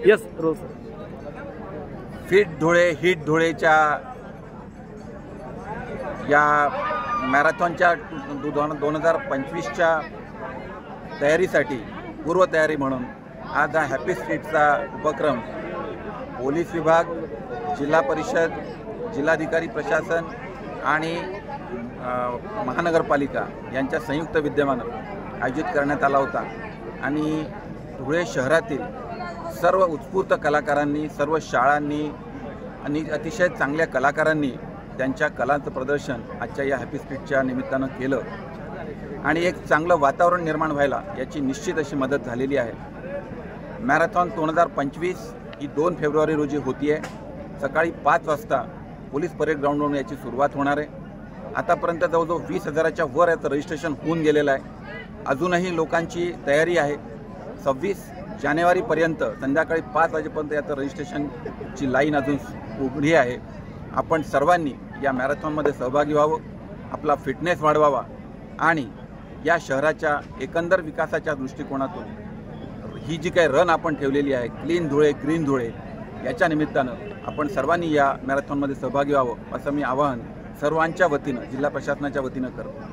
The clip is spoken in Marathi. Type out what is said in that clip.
यस रोज फिट धुळे हिट धुळेच्या या मॅरेथॉनच्या 2025च्या तयारीसाठी पूर्वतयारी म्हणून आज हा हॅपी स्ट्रीटचा उपक्रम पोलीस विभाग, जिल्हा परिषद, जिल्हाधिकारी प्रशासन आणि महानगरपालिका यांच्या संयुक्त विद्यमानं आयोजित करण्यात आला होता। आणि धुळे शहरातील सर्व उत्स्फूर्त कलाकारांनी, सर्व शाळांनी आणि अतिशय चांगल्या कलाकारांनी त्यांच्या कलांचं प्रदर्शन आजच्या या हॅपी स्ट्रीटच्या निमित्तानं केलं आणि एक चांगलं वातावरण निर्माण व्हायला याची निश्चित अशी मदत झालेली आहे। मॅरेथॉन 2025 ही 2 फेब्रुवारी रोजी होती आहे। सकाळी 5 वाजता पोलीस परेड ग्राउंडवरून याची सुरुवात होणार आहे। आतापर्यंत जवळजवळ 20,000च्या वर याचं रजिस्ट्रेशन होऊन गेलेलं आहे। अजूनही लोकांची तयारी आहे। 26 जानेवारीपर्यंत संध्याकाळी 5 वाजेपर्यंत याचं रजिस्ट्रेशनची लाईन अजून उघडी आहे। आपण सर्वांनी या मॅरेथॉनमध्ये सहभागी व्हावं, आपला फिटनेस वाढवावा आणि या शहराच्या एकंदर विकासाच्या दृष्टिकोनातून ही जी काही रन आपण ठेवलेली आहे क्लीन धुळे ग्रीन धुळे, याच्या निमित्तानं आपण सर्वांनी या मॅरेथॉनमध्ये सहभागी व्हावं असं मी आवाहन सर्वांच्या वतीनं, जिल्हा प्रशासनाच्या वतीनं करतो।